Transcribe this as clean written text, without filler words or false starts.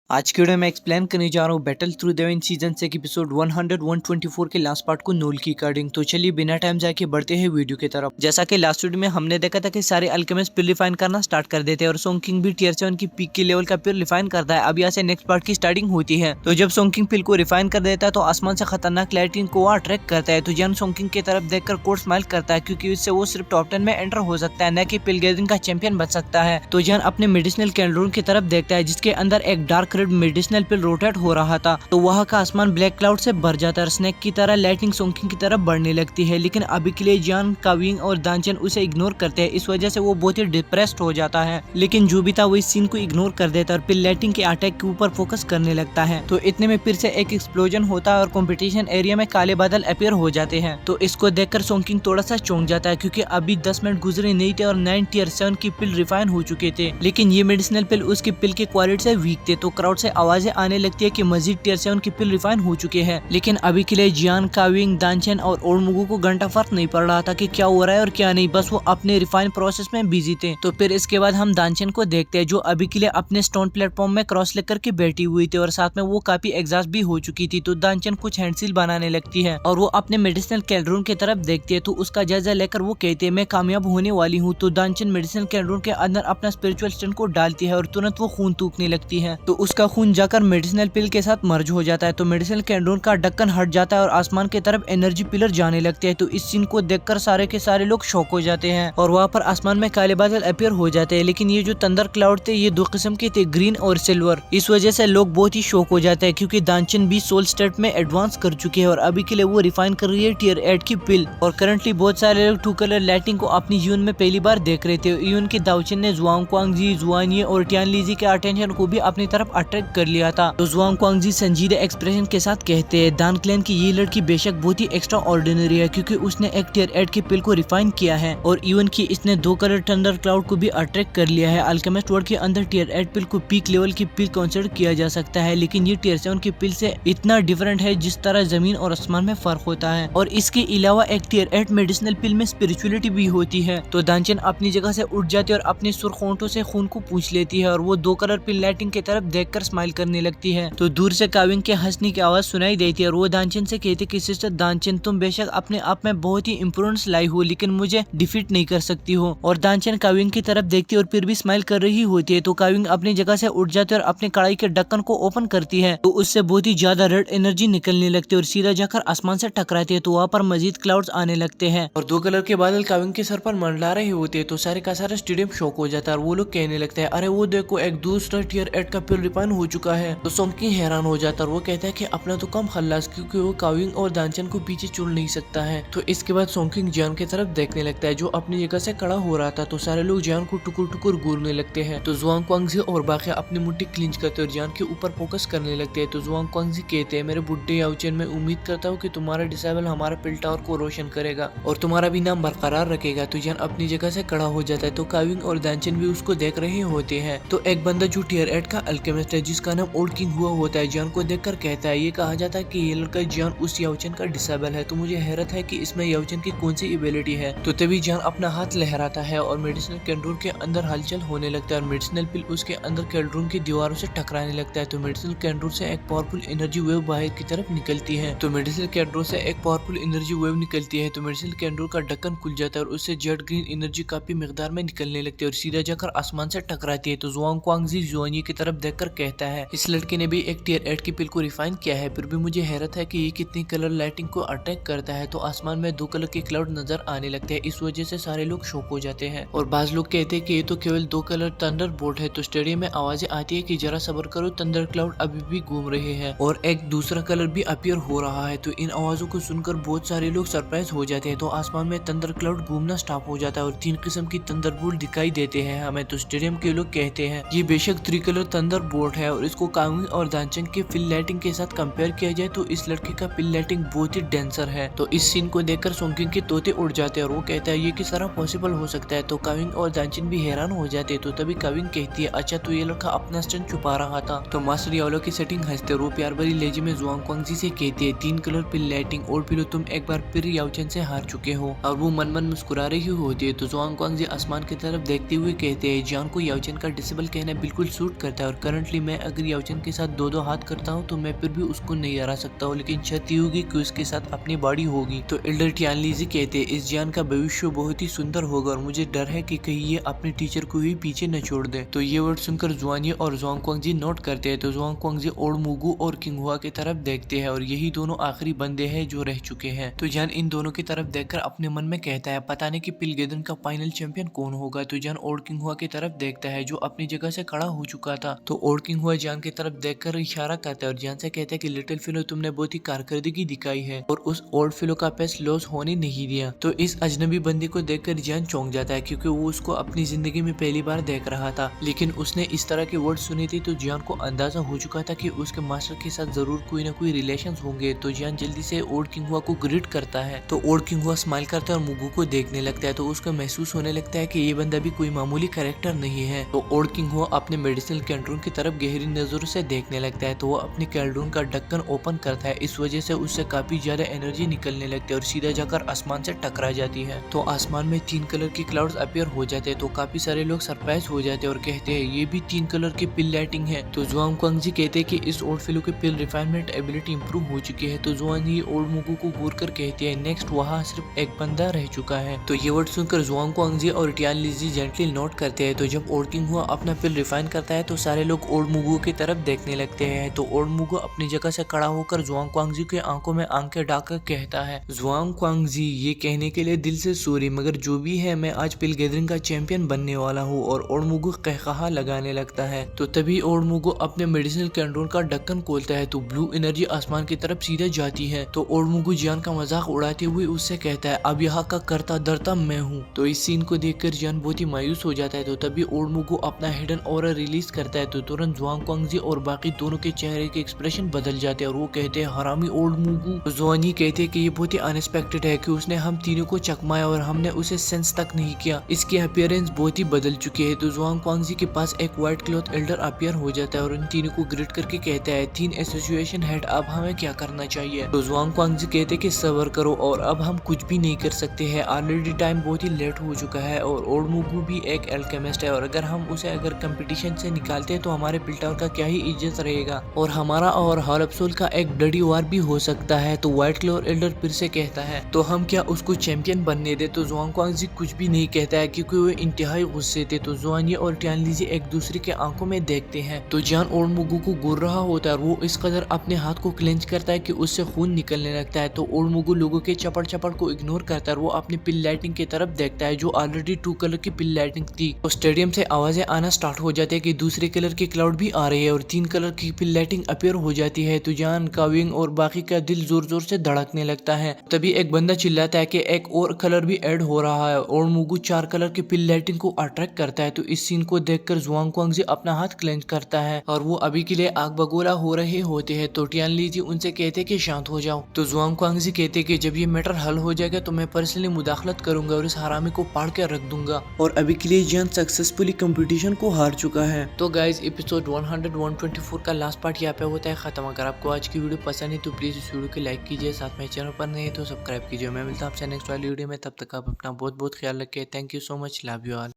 आज के वीडियो में एक्सप्लेन करने जा रहा हूँ battle through the wind season 6 episode 124 के लास्ट पार्ट को नोल की कार्डिंग। तो चलिए बिना टाइम जाके बढ़ते हैं वीडियो की तरफ। जैसा कि लास्ट वीडियो में हमने देखा था कि सारे अल्केमिस्ट पिल रिफाइन करना स्टार्ट कर देते हैं और सोंग किंग भी टियर 7 की पीक के लेवल का पिल रिफाइन करता है। अब यहाँ से नेक्स्ट पार्ट की स्टार्टिंग होती है। तो जब सोंग किंग पिल को रिफाइन कर देता है तो आसमान से खतरनाक लाइटिंग को अट्रैक्ट करता है। तो जन सोंग किंग की तरफ देखकर कोड स्माइल करता है क्योंकि इससे वो सिर्फ टॉप 10 में एंटर हो सकता है, न कि पिल गैदरिंग का चैंपियन बच सकता है। तो जन अपने मेडिसिनल कैंडल की तरफ देखता है जिसके अंदर एक डार्क रेड मेडिसिनल पिल रोटेट हो रहा था। तो वहाँ का आसमान ब्लैक क्लाउड से भर जाता है। स्नेक की तरह लाइटिंग सोंग किंग की तरफ बढ़ने लगती है, लेकिन अभी के लिए जियान, काविंग और दानचेन उसे इग्नोर करते हैं। इस वजह से वो बहुत ही डिप्रेस्ड हो जाता है। लेकिन जो भी था वो इस सीन को इग्नोर कर देता है और फिर लाइटिंग के अटैक के ऊपर फोकस करने लगता है। तो इतने में फिर से एक एक्सप्लोजन होता है और कंपटीशन एरिया में काले बादल अपीयर हो जाते हैं। तो इसको देखकर सोंग किंग थोड़ा सा चौंक जाता है क्योंकि अभी 10 मिनट गुजरे नहीं थे और 9 टियर 7 की पिल रिफाइन हो चुके थे, लेकिन ये मेडिसिनल पिल उसकी पिल के क्वालिटी से वीक थे। तो क्राउड से आवाजें आने लगती है कि मजीद टियर 7 की पिल रिफाइन हो चुके हैं। लेकिन अभी के लिए जियान, काविंग, दानचेन और ओल्ड मुगु को घंटा फर्क नहीं पड़ रहा था कि क्या हो रहा है और क्या नहीं, बस वो अपने रिफाइन प्रोसेस में बिजी थे। तो फिर इसके बाद हम दानचेन को देखते हैं जो अभी के लिए अपने स्टोन प्लेटफॉर्म में क्रॉस लेकर के बैठी हुई थी और साथ में वो काफी एग्जॉस्ट भी हो चुकी थी। तो दानचेन कुछ हैंडसील बनाने लगती है और वो अपने मेडिसिनल कैंडल की तरफ देखती है। तो उसका जायजा लेकर वो कहते हैं मैं कामयाब होने वाली हूँ। तो दानचेन मेडिसिनल कैंडल के अंदर अपना स्पिरिचुअल स्टंट को डालती है और तुरंत वो खून थूकने लगती है। तो उसका खून जाकर मेडिसिनल पिल के साथ मर्ज हो जाता है। तो मेडिसिनल कैंडल का ढक्कन हट जाता है और आसमान की तरफ एनर्जी पिलर जाने लगते हैं। तो इस सीन को देखकर सारे के सारे लोग शॉक हो जाते हैं और वहाँ पर आसमान में काले बादल अपीयर हो जाते हैं। लेकिन ये जो थंडर क्लाउड थे ये दो किस्म के थे, ग्रीन और सिल्वर। इस वजह से लोग बहुत ही शॉक हो जाते हैं क्योंकि दानचेन भी सोल स्टेट में एडवांस कर चुके हैं और अभी के लिए वो रिफाइन कर रही है टियर 8 की पिल। और करंटली बहुत सारे लोग टू कलर लाइटिंग को अपनी जीवन में पहली बार देख रहे थे। इवन की दाउचेन ने जुआंग क्वांगजी, जुआनये और टियान लीजी के अटेंशन को भी अपनी तरफ अट्रैक्ट कर लिया था। तो जुआंग क्वांगजी संजीदे एक्सप्रेशन के साथ कहते हैं दान क्लैन की ये लड़की बेशक बहुत ही एक्स्ट्रा ऑर्डिनरी है क्योंकि उसने एक टियर 8 की पिल को रिफाइन किया है और इवन की इसने 2 कलर थंडर क्लाउड को भी अट्रैक्ट कर लिया है। अल्केमिस्ट वर्ल्ड के अंदर टियर 8 पिल को पीक लेवल की पिल कंसिडर किया जा सकता है, लेकिन ये टियर 7 की पिल से इतना डिफरेंट है जिस तरह जमीन और आसमान में फर्क होता है। और इसके अलावा एक टियर 8 मेडिसिनल पिल में स्पिरिचुअलिटी भी होती है। तो दानचेन अपनी जगह से उठ जाती है और अपनी सुर्खोंठों से खून को पूछ लेती है और वो 2 कलर पिल लाइटिंग की तरफ देखकर स्माइल करने लगती है। तो दूर से काविंग के हंसने की आवाज सुनाई देती है और वो दानचेन से कहती कि सिस्टर दानचेन तुम बेशक अपने आप में बहुत ही इंप्रूवमेंट्स लाई हो लेकिन मुझे डिफीट नहीं कर सकती हो। और दानचेन काविंग की तरफ देखती है और फिर भी स्माइल कर रही होती है। तो काविंग अपनी जगह से उठ जाती है और अपनी कड़ाई के ढक्कन को ओपन करती है तो उससे बहुत ही ज्यादा रेड एनर्जी निकलने लगती है और सीधा जाकर आसमान से टकराती है। तो वहाँ पर मजीद क्लाउड्स आने लगते हैं और 2 कलर के बादल काविंग के सर पर मंडला रहे होते हैं। तो सारे का सारा स्टेडियम शॉक हो जाता है और वो लोग कहने लगते हैं अरे वो देखो एक दूसरा टियर 8 का पिल रिफाइन हो चुका है। तो सोंग किंग हैरान हो जाता है और वो कहता है कि अपना तो कम खल्लास क्योंकि वो काविंग और दानचेन को पीछे छोड़ नहीं सकता है। तो इसके बाद सोंग किंग जियान की तरफ देखने लगता है जो अपनी जगह से खड़ा हो रहा था। तो सारे लोग जियान को टुकुर टुकुर घूरने लगते हैं। तो जुआंग क्वांगजी और बाकी अपनी मुट्ठी क्लिंच करते और जियान के ऊपर फोकस करने लगते हैं। तो जुआंग क्वांगजी कहते हैं मेरे बुड्ढे याओचेन मैं उम्मीद करता हूँ कि तुम्हारा डिसेबल हमारा पिल टावर को रोशन करेगा और तुम्हारा भी नाम बरकरार रखेगा। तो जियान अपनी जगह से खड़ा हो जाता है। तो काविंग और दानचेन भी उसको देख रहे होते हैं। तो एक बंदा जो टियर 8 का अल्केमिस्ट है जिसका नाम ओल्ड किंग हुआ होता है जियान को देखकर कहता है ये कहा जाता है कि ये लड़का जियान उस याओचेन का डिसेबल है। तो मुझे हैरत है कि इसमें याओचेन की कौन सी एबिलिटी है। तो तभी जियान अपना हाथ लहराता है और मेडिसिनल कैंडल के अंदर हलचल होने लगता है और मेडिसिनल पिल उसके अंदर कैंडल की दीवारों से टकराने लगता है। तो मेडिसिनल कैंडल से एक पावरफुल एनर्जी वेव बाहर की तरफ निकलती है। तो मेडिसिनल कैंडल से एक पावरफुल एनर्जी वेव निकलती है। तो मेडिसिनल कैंडल का ढक्कन खुल जाता है और उससे जेड ग्रीन एनर्जी काफी मिकदार में निकलने लगती है और सीधा जाकर आसमान से टकराती है। तो जुआंग क्वांगजी जुआनये की तरफ देखकर कहता है इस लड़के ने भी एक टियर 8 की पिल को रिफाइन किया है, फिर भी मुझे हैरत है कि ये कितनी कलर लाइटिंग को अटैक करता है। तो आसमान में 2 कलर के क्लाउड नजर आने लगते हैं। इस वजह से सारे लोग शॉक हो जाते हैं और बाज लोग कहते हैं कि ये तो केवल 2 कलर थंडर बोल्ट है। तो स्टेडियम में आवाजें आती है कि जरा सब्र करो, थंडर क्लाउड अभी भी घूम रहे हैं और एक दूसरा कलर भी अपीयर हो रहा है। तो इन आवाजों को सुनकर बहुत सारे लोग सरप्राइज हो जाते हैं। तो आसमान में थंडर क्लाउड घूमना स्टॉप हो जाता है और 3 किस्म की थंडर बोल्ट दिखाई देते हैं हमें। तो स्टेडियम के लोग कहते हैं ये बेशक 3 कलर थंडर बोल्ट है और इसको काविंग और दानचेन के पिल लाइटिंग के साथ कंपेयर किया जाए तो इस लड़के का पिल लाइटिंग बहुत ही डेंसर है। तो इस सीन को देखकर सोंग किंग के तोते उड़ जाते हैं और वो कहता है ये किस तरह पॉसिबल हो सकता है। तो काविंग और दानचेन भी हैरान हो जाते हैं। तो तभी काविंग कहती है अच्छा तो ये लड़का अपना स्टंट छुपा रहा था। तो मास्टर याओलो की सेटिंग हंसते और वो प्यार भरी लहजे में जुआंग क्वांगजी से कहती है 3 कलर पिल लाइटिंग और पिलो तुम एक बार फिर याओचेन से हार चुके हो और वो मन मन मुस्कुरा रही होती है। तो जुआंग क्वांगजी आसमान की तरफ देखते हुए कहते हैं जियान को याओचेन का डिसेबल कहना बिल्कुल सूट करता है और करंटली कि मैं अगर याओचन के साथ दो हाथ करता हूँ तो मैं फिर भी उसको नहीं हरा सकता हूँ, लेकिन शर्त ये होगी कि उसके साथ अपनी बॉडी होगी। तो एल्डर टियानलीजी कहते इस जियान का भविष्य बहुत ही सुंदर होगा और मुझे डर है कि कहीं ये अपने टीचर को ही पीछे न छोड़ दे। तो ये वर्ड सुनकर जुआनी और जुआंग क्वांगजी नोट करते हैं। तो जुआंग क्वांगजी ओल्ड मुगु और किंग हुआ की तरफ देखते हैं और यही दोनों आखिरी बंदे हैं जो रह चुके हैं। तो जान इन दोनों की तरफ देखकर अपने मन में कहता है पता नहीं कि पिलगेदन का फाइनल चैंपियन कौन होगा। तो जान ओल्ड किंग हुआ की तरफ देखता है जो अपनी जगह से खड़ा हो चुका था। तो ओल्ड किंग हुआ जान की तरफ देखकर इशारा करता है और जान से कहता है कि लिटिल फिलो तुमने बहुत ही कारकर्दगी दिखाई है और उस ओल्ड फिलो का पैस लॉस होने नहीं दिया। तो इस अजनबी बंदे को देखकर जान चौंक जाता है क्योंकि वो उसको अपनी जिंदगी में पहली बार देख रहा था, लेकिन उसने इस तरह के वर्ड सुने थे तो जान को अंदाजा हो चुका था कि उसके मास्टर के साथ जरूर कोई ना कोई रिलेशन होंगे। तो जान जल्दी से ओल्ड किंग हुआ को ग्रीट करता है। तो ओल्ड किंग हुआ स्माइल करता है और मुगु को देखने लगता है। तो उसको महसूस होने लगता है कि ये बंदा भी कोई मामूली कैरेक्टर नहीं है। तो ओल्ड किंग हुआ अपने मेडिसिनल कैंड्रून की तरफ गहरी नजरों से देखने लगता है। तो वो अपने कैंड्रून का ढक्कन ओपन करता है, इस वजह से उससे काफी ज्यादा एनर्जी निकलने लगती है और सीधा जाकर आसमान से टकरा जाती है। तो आसमान में 3 कलर के क्लाउड्स अपीयर हो जाते हैं। तो काफी सारे लोग सरप्राइज हो जाते हैं और कहते हैं ये भी 3 कलर की पिल लाइटिंग है। तो जुआंग क्वांगजी कहते हैं कि इस ओल्ड फिलो की पिल रिफाइनमेंट एबिलिटी इंप्रूव हो चुकी है। तो जुआन ही ओल्ड मुगु को घूर कर कहती है नेक्स्ट वहाँ सिर्फ एक बंदा रह चुका है। तो ये वर्ड सुनकर जुआंग क्वांगजी और टियानलीजी जेंटली नोट करते हैं। तो जब ओल्ड किंग हुआ अपना पिल रिफाइन करता है तो सारे लोग ओल्ड मुगु की तरफ देखने लगते हैं। तो ओल्ड मुगु अपनी जगह से खड़ा होकर जुआंग क्वांगजी के आंखों में आंखें डालकर कहता है जुआंग क्वांगजी ये कहने के लिए दिल से सॉरी, मगर जो भी है मैं आज पिल गैदरिंग का चैंपियन बनने वाला हूँ। और ओल्ड मुगु कहकहा लगाने लगता है। तो तभी ओल्ड मुगु अपने मेडिसिनल कैंड्रोन का ढक्कन खोलता है तो ब्लू एनर्जी आसमान की तरफ सीधे जाती है। तो ओल्ड मुगु जान का मजाक उड़ाते हुए उससे कहता है अब यहाँ का करता धरता मैं हूँ। तो इस सीन को देखकर जान बहुत ही मायूस हो जाता है। तो तभी ओल्ड मुगु अपना हिडन ऑरा रिलीज करता है। तो तुरंत जुआंग क्वांगजी और बाकी दोनों के चेहरे के एक्सप्रेशन बदल जाते हैं और वो कहते हैं हरामी ओल्ड मुगु। तो जुआनी कहते हैं कि ये बहुत ही अनएक्सपेक्टेड है कि उसने हम तीनों को चकमाया और हमने उसे सेंस तक नहीं किया, इसकी अपीयरेंस बहुत ही बदल चुकी है। तो जुआंग क्वांगजी के पास एक व्हाइट क्लॉथ एल्डर अपीयर हो जाता है और उन तीनों को ग्रिड करके कहता है 3 एसोसिएशन हेड अब हमें क्या करना चाहिए। तो जुआंग क्वांगजी कहते हैं कि सब्र करो और अब हम कुछ भी नहीं कर सकते हैं, ऑलरेडी टाइम बहुत ही लेट हो चुका है और ओल्ड मुगु भी एक एल्केमिस्ट है और अगर हम उसे अगर कंपटीशन से निकालते हैं तो हमारे पिल्टावर का क्या ही इज्जत रहेगा और हमारा और हॉलपसोल का एक ब्लडी वार भी हो सकता है। तो व्हाइट क्लॉथ एल्डर फिर से कहता है तो हम क्या उसको चैंपियन बनने दे। तो जुआंग क्वांगजी कुछ भी नहीं कहता है क्योंकि वो इंतहाई गुस्से थे। तो जुआनी और टियानलीजी एक दूसरे के आंखों में देखते हैं। तो जान ओल्ड मुगु को घूर रहा होता है और वो इस कदर अपने हाथ को क्लेंच करता है कि उससे खून निकलने लगता है। तो ओल्ड मुगु लोगों के चपड़ चपड़ को इग्नोर करता है और वो अपनी पिल लाइटिंग की तरफ देखता है जो ऑलरेडी 2 कलर की पिल लाइटिंग थी। तो स्टेडियम से आवाजें आना स्टार्ट हो जाती है कि दूसरे कलर के क्लाउड भी आ रही है और 3 कलर की पिल लाइटिंग अपीयर हो जाती है। तो जान काविंग और बाकी का दिल जोर जोर से धड़कने लगता है। तभी एक बंदा चिल्लाता है कि एक और कलर भी ऐड हो रहा है और मुगु 4 कलर की पिल लाइटिंग को अट्रैक्ट करता है। तो इस सीन को देखकर जुआंग क्वांगजी अपना हाथ क्लेंच करता है और वो अभी के लिए आग बगोला हो रहे होते हैं। तो टियानलीजी उनसे कहते कि शांत हो जाओ। तो जुआंग क्वांगजी कहते कि जब ये मैटर हल हो जाएगा तो मैं पर्सनली मुदाखलत करूंगा और इस हरामी को पाड़ के रख दूंगा। और अभी के लिए जान सक्सेसफुली कंपटीशन को हार चुका है। तो गाइज एपिसोड 124 का लास्ट पार्ट यहाँ पे होता है खत्म। अगर आपको आज की वीडियो पसंद है तो प्लीज इस वीडियो को लाइक कीजिए, साथ में चैनल पर नहीं है तो सब्सक्राइब कीजिए। मैं मिलता हूँ आपसे नेक्स्ट वाली वीडियो में, तब तक आप अपना बहुत बहुत ख्याल रखिए। Thank you so much, love you all.